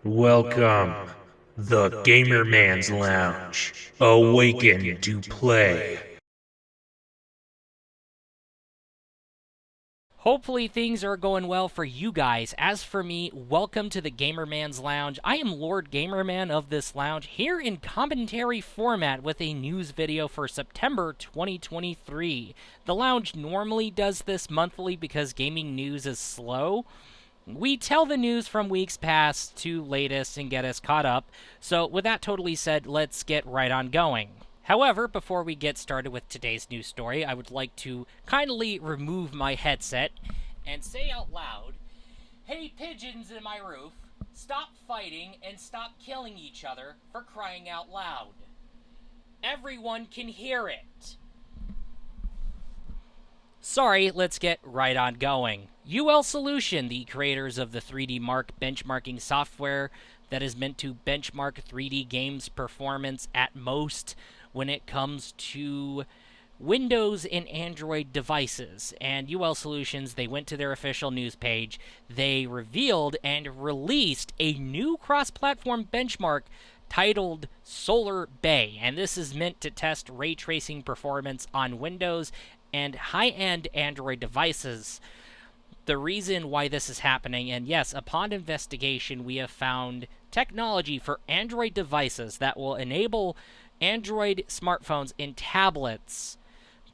Welcome, the Gamer Man's Lounge. Awaken to play. Hopefully things are going well for you guys. As for me, welcome to the Gamerman's Lounge. I am Lord Gamerman of this lounge, here in commentary format with a news video for September 2023. The lounge normally does this monthly because gaming news is slow. We tell the news from weeks past to latest and get us caught up. So with that totally said, let's get right on going. However, before we get started with today's news story, I would like to kindly remove my headset and say out loud, "Hey pigeons in my roof, stop fighting and stop killing each other, for crying out loud. Everyone can hear it." Sorry, let's get right on going. UL Solution, the creators of the 3D Mark benchmarking software that is meant to benchmark 3D games performance at most when it comes to Windows and Android devices. And UL Solutions, they went to their official news page, they revealed and released a new cross-platform benchmark titled Solar Bay, and this is meant to test ray tracing performance on Windows and high-end Android devices. The reason why this is happening, and yes, upon investigation, we have found technology for Android devices that will enable Android smartphones and tablets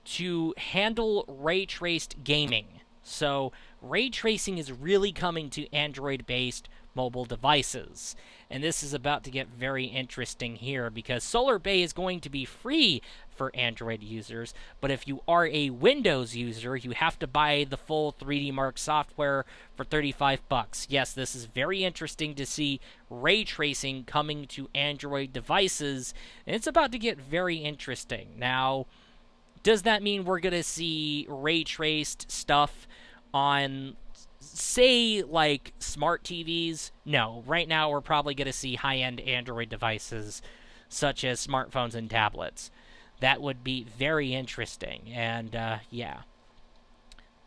to handle ray-traced gaming. So, ray tracing is really coming to Android-based mobile devices. And this is about to get very interesting here because Solar Bay is going to be free for Android users, but if you are a Windows user, you have to buy the full 3D Mark software for $35. Yes, this is very interesting to see ray tracing coming to Android devices, and it's about to get very interesting. Now, does that mean we're going to see ray traced stuff on, say, like smart TVs? No. Right now, we're probably going to see high-end Android devices such as smartphones and tablets. That would be very interesting, and yeah.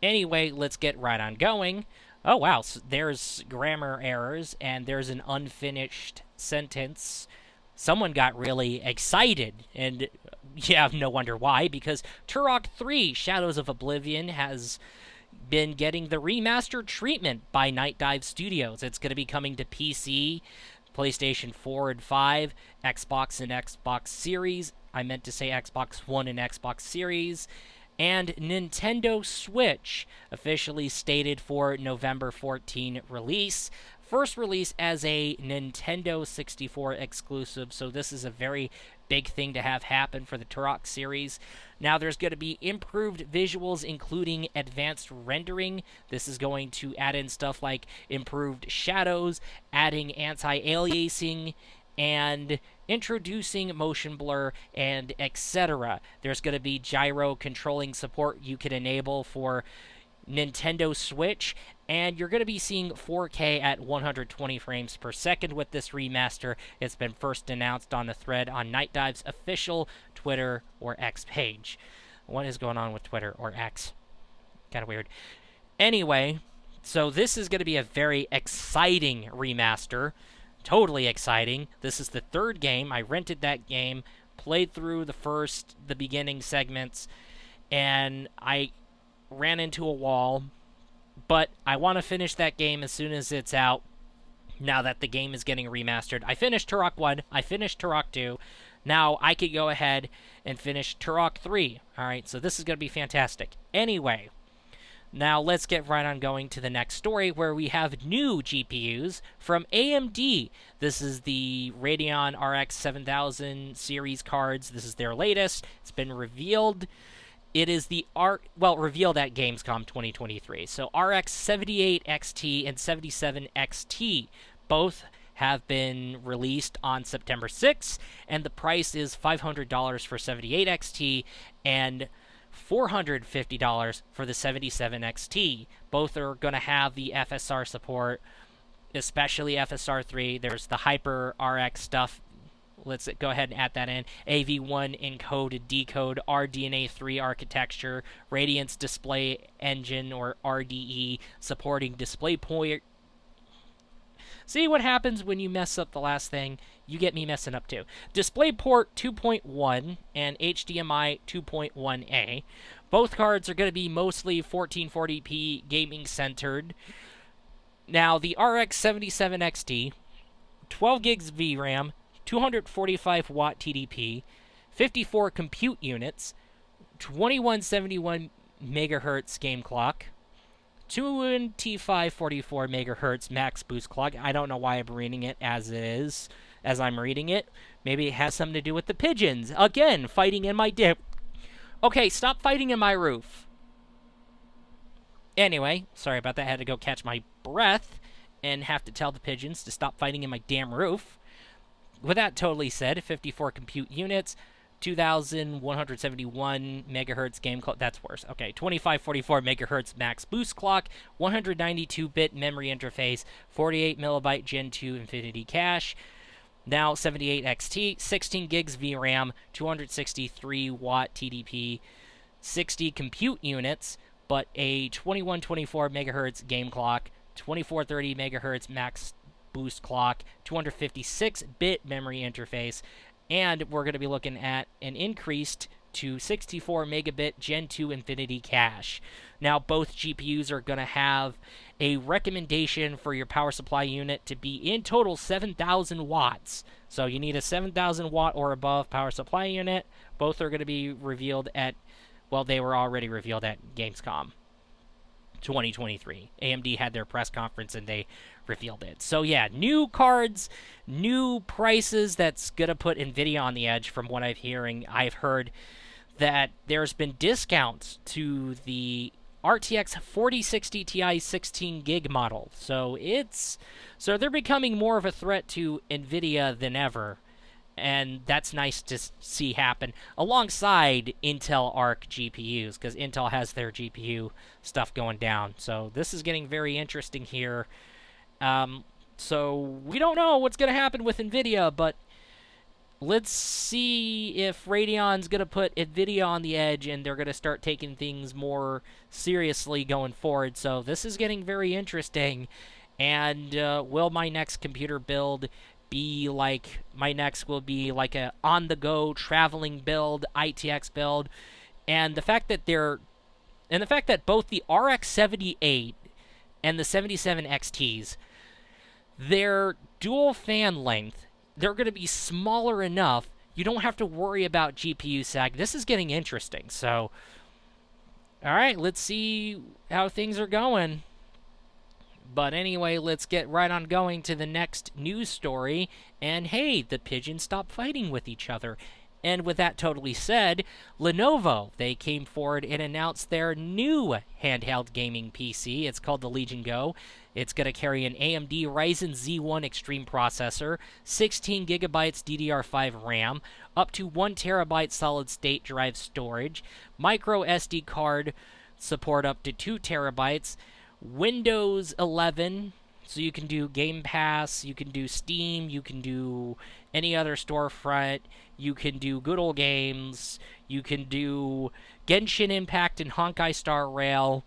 Anyway, let's get right on going. Oh, wow, so there's grammar errors, and there's an unfinished sentence. Someone got really excited, and yeah, no wonder why, because Turok 3 Shadows of Oblivion has been getting the remastered treatment by Night Dive Studios. It's going to be coming to PC, PlayStation 4 and 5, Xbox and Xbox Series. I meant to say Xbox One and Xbox Series. And Nintendo Switch, officially stated for November 14 release. First release as a Nintendo 64 exclusive, so this is a very big thing to have happen for the Turok series. Now there's going to be improved visuals, including advanced rendering. This is going to add in stuff like improved shadows, adding anti-aliasing, and introducing motion blur, and etc. There's going to be gyro controlling support you can enable for Nintendo Switch, and you're going to be seeing 4K at 120 frames per second with this remaster. It's been first announced on a thread on Night Dive's official Twitter or X page. What is going on with Twitter or X? Kind of weird. Anyway, so this is going to be a very exciting remaster. Totally exciting. This is the third game. I rented that game, played through the beginning segments, and I ran into a wall, but I want to finish that game as soon as it's out, now that the game is getting remastered. I finished Turok 1, I finished Turok 2, now I could go ahead and finish Turok 3. Alright, so this is going to be fantastic. Anyway, now let's get right on going to the next story, where we have new GPUs from AMD. This is the Radeon RX 7000 series cards. This is their latest. It's been revealed. It is the revealed at Gamescom 2023. So RX 78 XT and 77 XT both have been released on September 6th, and the price is $500 for 78 XT and $450 for the 77 XT. Both are going to have the FSR support, especially FSR 3. There's the Hyper RX stuff. Let's go ahead and add that in. AV1 encode, decode, RDNA 3 architecture, Radiance Display Engine, or RDE, supporting DisplayPort See what happens when you mess up the last thing? You get me messing up too. DisplayPort 2.1 and HDMI 2.1a. Both cards are going to be mostly 1440p gaming centered. Now, the RX 77 XT, 12 gigs VRAM, 245 watt TDP, 54 compute units, 2171 megahertz game clock, 2544 megahertz max boost clock. I don't know why I'm reading it as it is, as I'm reading it. Maybe it has something to do with the pigeons. Again, fighting in my dip. Okay, stop fighting in my roof. Anyway, sorry about that. I had to go catch my breath and have to tell the pigeons to stop fighting in my damn roof. With that totally said, 54 compute units, 2,171 megahertz game clock. That's worse. Okay, 2544 megahertz max boost clock, 192-bit memory interface, 48 megabyte Gen 2 Infinity cache. Now 78 XT, 16 gigs VRAM, 263 watt TDP, 60 compute units, but a 2124 megahertz game clock, 2430 megahertz max boost clock, 256-bit memory interface, and we're going to be looking at an increased to 64 megabit Gen 2 Infinity cache. Now, both GPUs are going to have a recommendation for your power supply unit to be in total 7,000 watts. So you need a 7,000 watt or above power supply unit. Both are going to be revealed at, well, they were already revealed at Gamescom 2023. AMD had their press conference and they revealed it. So yeah, new cards, new prices. That's gonna put Nvidia on the edge. From what I'm hearing, I've heard that there's been discounts to the RTX 4060 Ti 16 gig model. So they're becoming more of a threat to Nvidia than ever. And that's nice to see happen alongside Intel Arc GPUs, because Intel has their GPU stuff going down. So this is getting very interesting here. So we don't know what's going to happen with Nvidia, but let's see if Radeon's going to put Nvidia on the edge and they're going to start taking things more seriously going forward. So this is getting very interesting. And will my next computer build be like, my next will be like a on-the-go traveling build, ITX build, and the fact that both the RX 78 and the 77 XTs, their dual fan length, they're going to be smaller enough you don't have to worry about GPU sag. This is getting interesting. So, all right, let's see how things are going. But anyway, let's get right on going to the next news story. And hey, the pigeons stopped fighting with each other. And with that totally said, Lenovo, they came forward and announced their new handheld gaming PC. It's called the Legion Go. It's going to carry an AMD Ryzen Z1 Extreme processor, 16 gigabytes DDR5 RAM, up to 1 terabyte solid-state drive storage, micro SD card support up to 2 terabytes, Windows 11, so you can do Game Pass, you can do Steam, you can do any other storefront, you can do good old games, you can do Genshin Impact and Honkai Star Rail,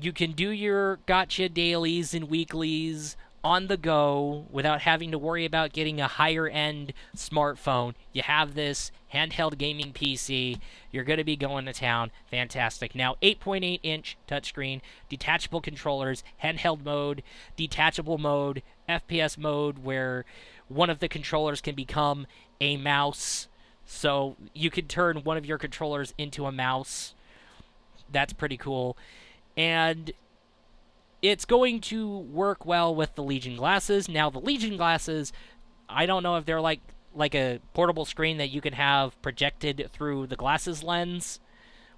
you can do your gotcha dailies and weeklies on the go without having to worry about getting a higher-end smartphone. You have this handheld gaming PC. You're going to be going to town. Fantastic. Now, 8.8-inch touchscreen, detachable controllers, handheld mode, detachable mode, FPS mode, where one of the controllers can become a mouse. So you could turn one of your controllers into a mouse. That's pretty cool. And it's going to work well with the Legion glasses. Now, the Legion glasses, I don't know if they're like a portable screen that you can have projected through the glasses lens,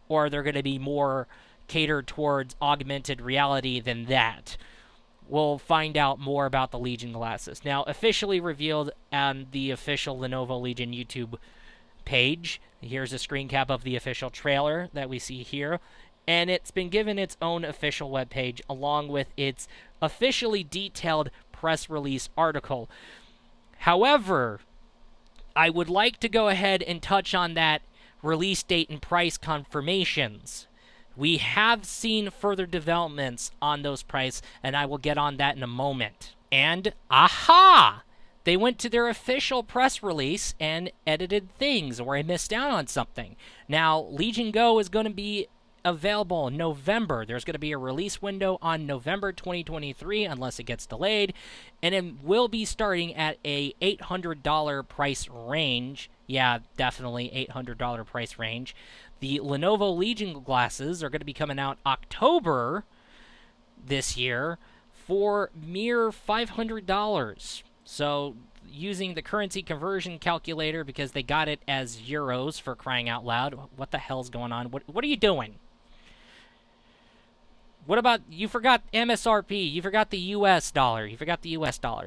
or they're going to be more catered towards augmented reality than that. We'll find out more about the Legion glasses. Now, officially revealed on the official Lenovo Legion YouTube page. Here's a screen cap of the official trailer that we see here. And it's been given its own official webpage along with its officially detailed press release article. However, I would like to go ahead and touch on that release date and price confirmations. We have seen further developments on those prices, and I will get on that in a moment. And aha! They went to their official press release and edited things, or I missed out on something. Now, Legion Go is going to be available in November. There's going to be a release window on November 2023, unless it gets delayed, and it will be starting at a $800 price range. Yeah, definitely $800 price range. The Lenovo Legion glasses are going to be coming out October this year for mere $500. So using the currency conversion calculator, because they got it as euros, for crying out loud. What the hell's going on? What are you doing? What about, you forgot MSRP, you forgot the US dollar,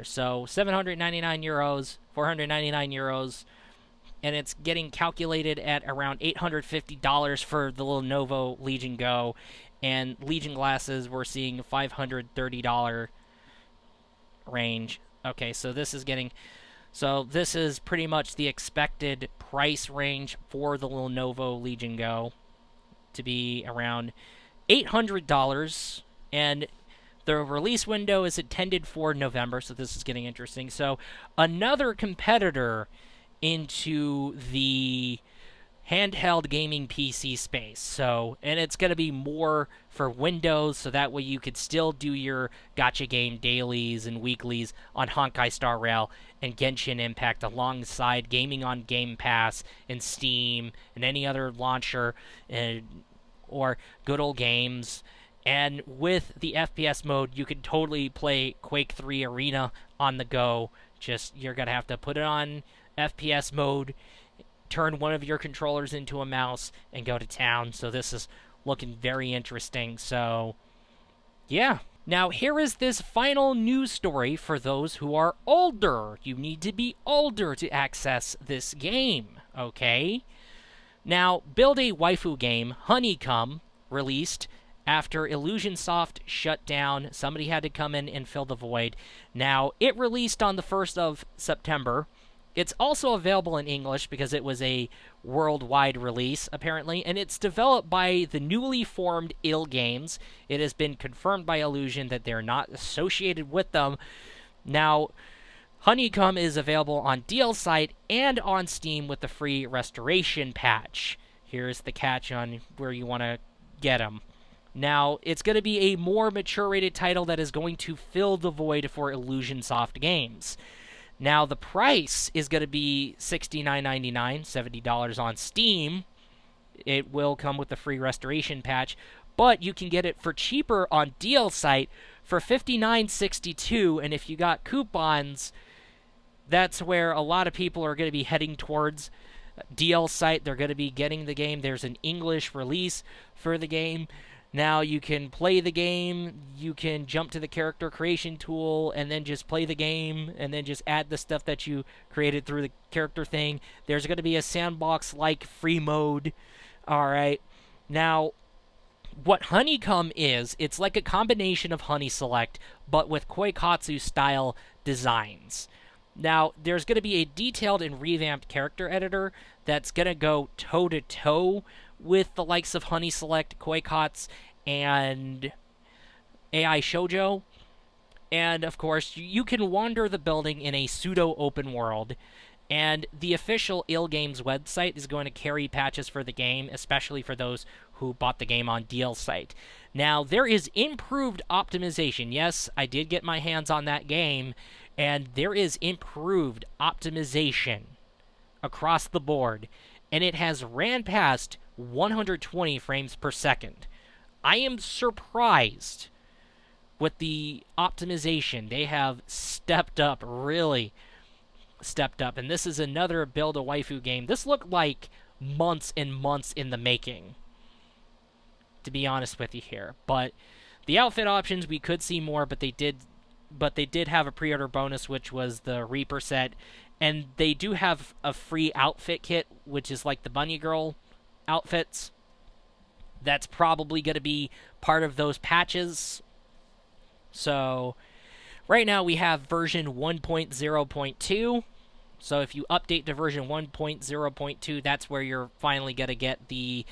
So 799 euros, 499 euros, and it's getting calculated at around $850 for the Lenovo Legion Go, and Legion glasses we're seeing $530 range. Okay, so this is pretty much the expected price range for the Lenovo Legion Go, to be around $800, and the release window is intended for November, so this is getting interesting. So another competitor into the handheld gaming PC space. So, and it's going to be more for Windows, so that way you could still do your gacha game dailies and weeklies on Honkai Star Rail and Genshin Impact alongside gaming on Game Pass and Steam and any other launcher or good old games. And with the FPS mode, you can totally play Quake 3 Arena on the go. Just, you're going to have to put it on FPS mode, turn one of your controllers into a mouse, and go to town. So this is looking very interesting. So, yeah. Now, here is this final news story for those who are older. You need to be older to access this game, okay? Now, Build a Waifu Game, Honeycomb, released after Illusion Soft shut down. Somebody had to come in and fill the void. Now, it released on the 1st of September. It's also available in English because it was a worldwide release, apparently, and it's developed by the newly formed IL Games. It has been confirmed by Illusion that they're not associated with them. Now, Honeycomb is available on DL-Site and on Steam with the free restoration patch. Here's the catch on where you want to get them. Now, it's going to be a more mature-rated title that is going to fill the void for Illusion Soft games. Now, the price is going to be $69.99, $70 on Steam. It will come with the free restoration patch, but you can get it for cheaper on DL-Site for $59.62, and if you got coupons, that's where a lot of people are going to be heading towards. DL-Site, they're going to be getting the game. There's an English release for the game. Now you can play the game, you can jump to the character creation tool, and then just play the game, and then just add the stuff that you created through the character thing. There's going to be a sandbox-like free mode. Alright. Now, what Honeycomb is, it's like a combination of Honey Select, but with Koikatsu-style designs. Now, there's going to be a detailed and revamped character editor that's going to go toe-to-toe with the likes of Honey Select, Koikats, and AI Shoujo. And, of course, you can wander the building in a pseudo-open world. And the official IL Games website is going to carry patches for the game, especially for those who bought the game on DL-Site. Now, there is improved optimization. Yes, I did get my hands on that game, and there is improved optimization across the board. And it has ran past 120 frames per second. I am surprised with the optimization. They have stepped up, really stepped up. And this is another Build a Waifu game. This looked like months and months in the making, to be honest with you here. But the outfit options, we could see more, but they did have a pre-order bonus, which was the Reaper set. And they do have a free outfit kit, which is like the Bunny Girl outfits. That's probably going to be part of those patches. So, right now we have version 1.0.2. So if you update to version 1.0.2, that's where you're finally going to get the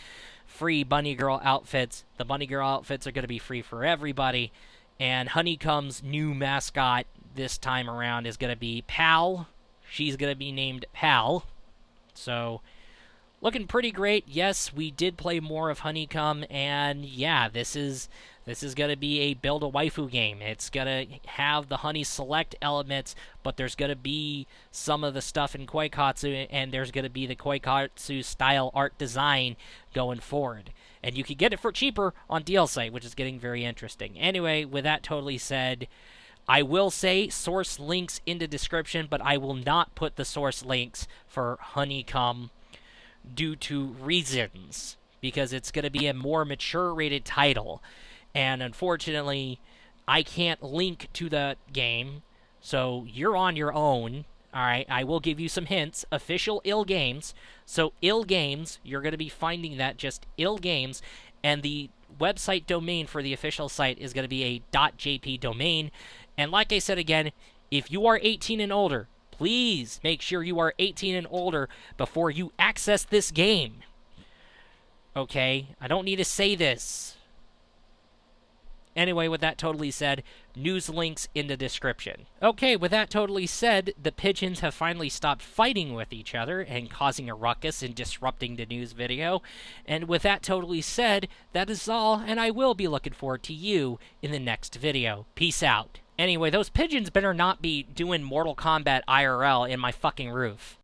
free Bunny Girl outfits. The Bunny Girl outfits are going to be free for everybody. And Honeycomb's new mascot this time around is going to be Pal. She's going to be named Pal. So, looking pretty great. Yes, we did play more of Honeycomb, and yeah, this is going to be a build a waifu game. It's going to have the Honey Select elements, but there's going to be some of the stuff in Koikatsu, and there's going to be the Koikatsu style art design going forward. And you can get it for cheaper on DLC, which is getting very interesting. Anyway, with that totally said, I will say source links in the description, but I will not put the source links for Honeycomb due to reasons, because it's going to be a more mature rated title. And unfortunately, I can't link to the game, so you're on your own. Alright, I will give you some hints. Official Ill Games. So Ill Games, you're going to be finding that just Ill Games, and the website domain for the official site is going to be a .jp domain. And like I said again, if you are 18 and older, please make sure you are 18 and older before you access this game. Okay? I don't need to say this. Anyway, with that totally said, news links in the description. Okay, with that totally said, the pigeons have finally stopped fighting with each other and causing a ruckus and disrupting the news video. And with that totally said, that is all, and I will be looking forward to you in the next video. Peace out. Anyway, those pigeons better not be doing Mortal Kombat IRL in my fucking roof.